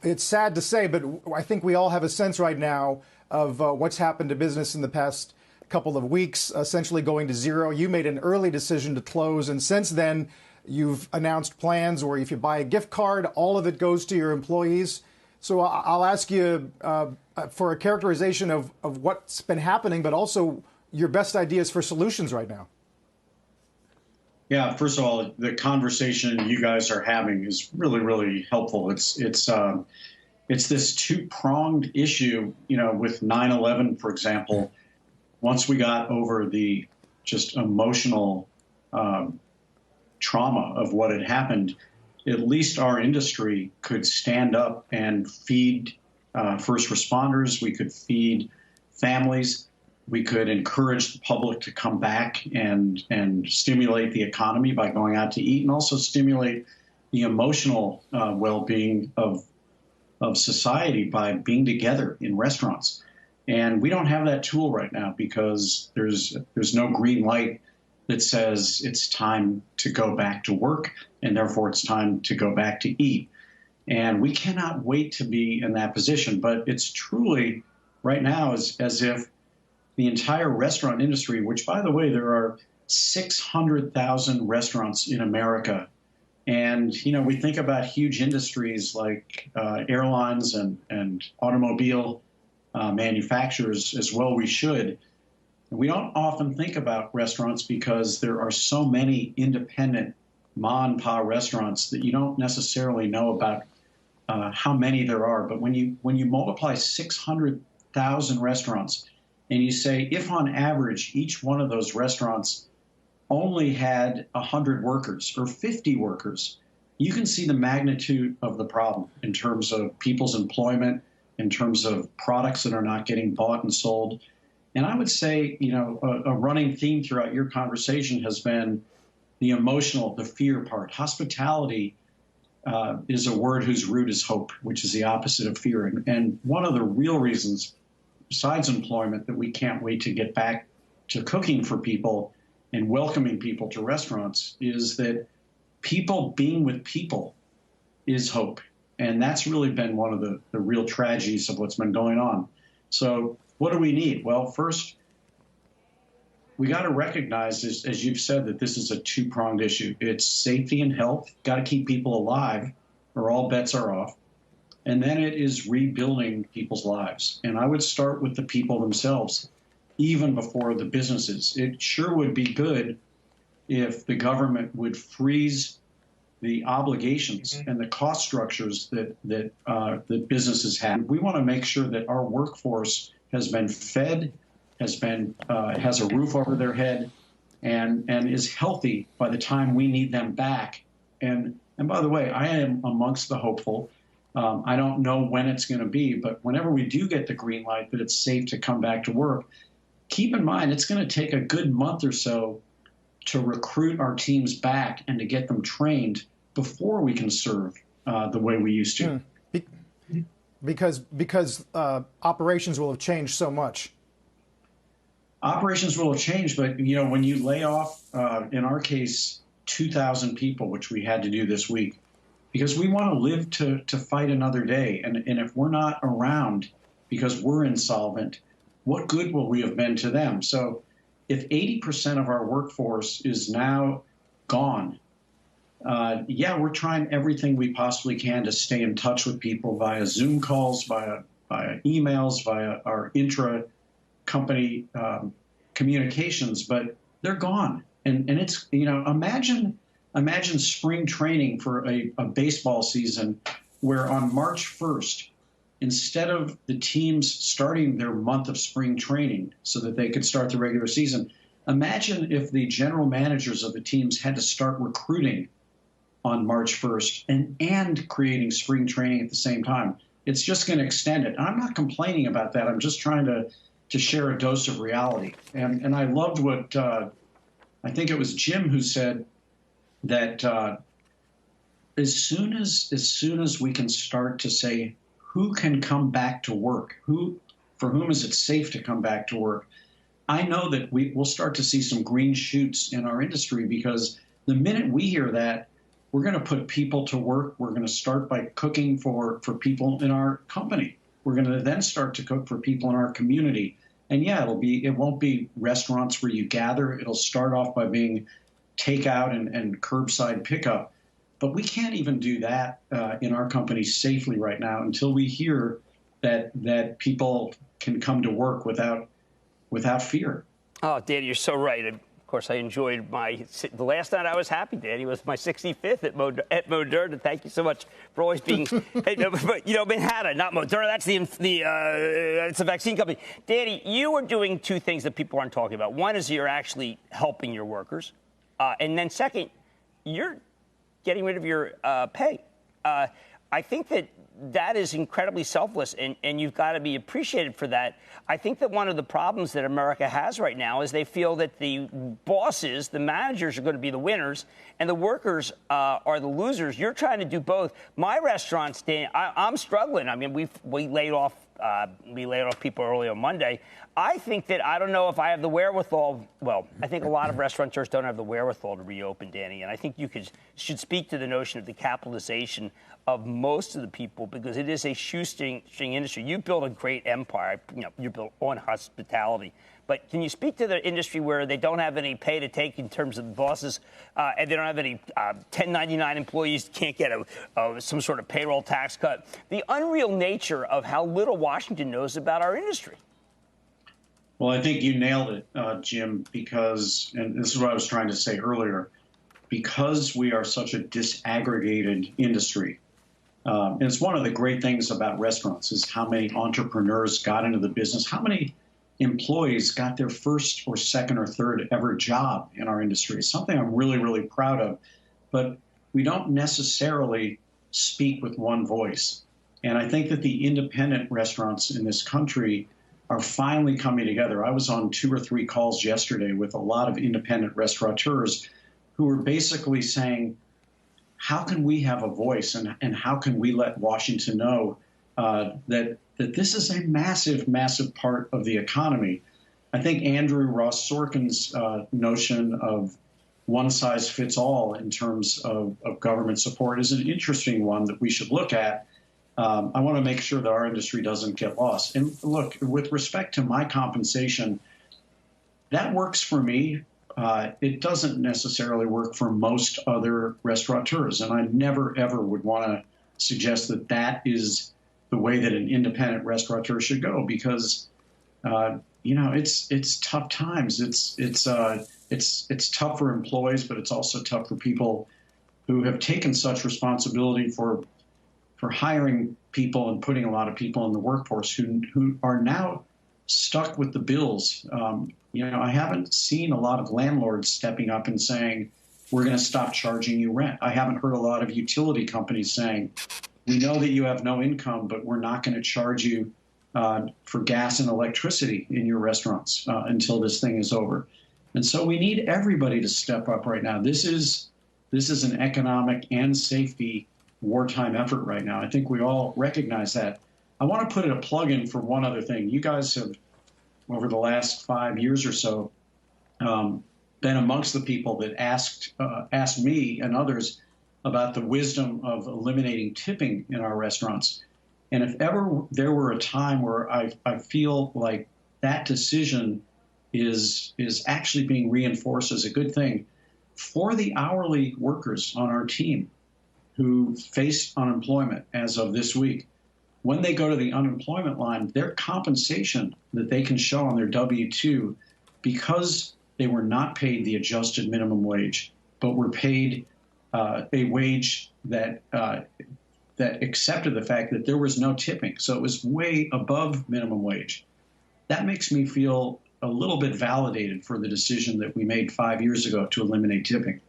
It's sad to say, but I think we all have a sense right now of what's happened to business in the past couple of weeks, essentially going to zero. You made an early decision to close, and since then, you've announced plans where if you buy a gift card, all of it goes to your employees. So I'll ask you for a characterization of what's been happening, but also your best ideas for solutions right now. Yeah, first of all, the conversation you guys are having is really, really helpful. It's this two-pronged issue, with 9/11, for example. Once we got over the just emotional trauma of what had happened, at least our industry could stand up and feed first responders. We could feed families. We could encourage the public to come back and stimulate the economy by going out to eat, and also stimulate the emotional well-being of society by being together in restaurants. And we don't have that tool right now because there's no green light that says it's time to go back to work, and therefore it's time to go back to eat. And we cannot wait to be in that position. But it's truly right now as if the entire restaurant industry, which, by the way, there are 600,000 restaurants in America. And, we think about huge industries like airlines and automobile manufacturers as well. We should. We don't often think about restaurants because there are so many independent ma and pa restaurants that you don't necessarily know about how many there are. But when you multiply 600,000 restaurants, and you say, if on average each one of those restaurants only had 100 workers or 50 workers, you can see the magnitude of the problem in terms of people's employment, in terms of products that are not getting bought and sold. And I would say, a running theme throughout your conversation has been the emotional, the fear part. Hospitality is a word whose root is hope, which is the opposite of fear. And one of the real reasons, besides employment, that we can't wait to get back to cooking for people and welcoming people to restaurants is that people being with people is hope. And that's really been one of the real tragedies of what's been going on. So what do we need? Well, first, we got to recognize, as you've said, that this is a two-pronged issue. It's safety and health. Got to keep people alive or all bets are off. And then it is rebuilding people's lives. And I would start with the people themselves, even before the businesses. It sure would be good if the government would freeze the obligations and the cost structures that businesses have. We want to make sure that our workforce has been fed, has a roof over their head, and is healthy by the time we need them back. And by the way, I am amongst the hopeful. I don't know when it's going to be, but whenever we do get the green light that it's safe to come back to work, keep in mind it's going to take a good month or so to recruit our teams back and to get them trained before we can serve the way we used to. Because operations will have changed so much. Operations will have changed, but when you lay off, in our case, 2,000 people, which we had to do this week, because we want to live to fight another day. And if we're not around because we're insolvent, what good will we have been to them? So if 80% of our workforce is now gone, we're trying everything we possibly can to stay in touch with people via Zoom calls, via emails, via our intra-company communications, but they're gone. And it's, imagine spring training for a baseball season where on March 1st, instead of the teams starting their month of spring training so that they could start the regular season, imagine if the general managers of the teams had to start recruiting on March 1st and creating spring training at the same time. It's just going to extend it. And I'm not complaining about that. I'm just trying to share a dose of reality. And I loved what I think it was Jim who said that as soon as we can start to say who can come back to work, for whom is it safe to come back to work, I know that we'll start to see some green shoots in our industry, because the minute we hear that, we're going to put people to work. We're going to start by cooking for people in our company. We're going to then start to cook for people in our community. And yeah, it won't be restaurants where you gather. It'll start off by being takeout and curbside pickup. But we can't even do that in our company safely right now until we hear that people can come to work without fear. Oh, Danny, you're so right. Of course, I enjoyed the last night I was happy, Danny, was my 65th at Moderna. Thank you so much for always being, Manhattan, not Moderna. That's it's a vaccine company. Danny, you are doing two things that people aren't talking about. One is you're actually helping your workers. And then second, you're getting rid of your pay. I think that is incredibly selfless, and you've got to be appreciated for that. I think that one of the problems that America has right now is they feel that the bosses, the managers, are going to be the winners, and the workers are the losers. You're trying to do both. My restaurants, Dan, I'm struggling. I mean, we laid off people early on Monday. I think that I don't know if I have the wherewithal. Well, I think a lot of restaurateurs don't have the wherewithal to reopen, Danny. And I think you should speak to the notion of the capitalization of most of the people, because it is a shoestring industry. You built a great empire. You built on hospitality. But can you speak to the industry where they don't have any pay to take in terms of the bosses, and they don't have any 1099 employees, can't get some sort of payroll tax cut? The unreal nature of how little Washington knows about our industry. Well, I think you nailed it, Jim, because, and this is what I was trying to say earlier, because we are such a disaggregated industry. And it's one of the great things about restaurants is how many entrepreneurs got into the business, how many employees got their first or second or third ever job in our industry. It's something I'm really, really proud of. But we don't necessarily speak with one voice. And I think that the independent restaurants in this country are finally coming together. I was on 2 or 3 calls yesterday with a lot of independent restaurateurs who were basically saying, how can we have a voice and how can we let Washington know that this is a massive, massive part of the economy? I think Andrew Ross Sorkin's notion of one size fits all in terms of government support is an interesting one that we should look at. I want to make sure that our industry doesn't get lost. And look, with respect to my compensation, that works for me. It doesn't necessarily work for most other restaurateurs. And I never, ever would want to suggest that that is the way that an independent restaurateur should go, because, it's tough times. It's tough for employees, but it's also tough for people who have taken such responsibility for hiring people and putting a lot of people in the workforce who are now stuck with the bills. I haven't seen a lot of landlords stepping up and saying, we're going to stop charging you rent. I haven't heard a lot of utility companies saying, we know that you have no income, but we're not going to charge you for gas and electricity in your restaurants until this thing is over. And so we need everybody to step up right now. This is an economic and safety wartime effort right now. I think we all recognize that. I want to put a plug in for one other thing. You guys have, over the last 5 years or so, been amongst the people that asked me and others about the wisdom of eliminating tipping in our restaurants. And if ever there were a time where I feel like that decision is actually being reinforced as a good thing for the hourly workers on our team who face unemployment as of this week, when they go to the unemployment line, their compensation that they can show on their W-2, because they were not paid the adjusted minimum wage, but were paid a wage that accepted the fact that there was no tipping. So it was way above minimum wage. That makes me feel a little bit validated for the decision that we made 5 years ago to eliminate tipping.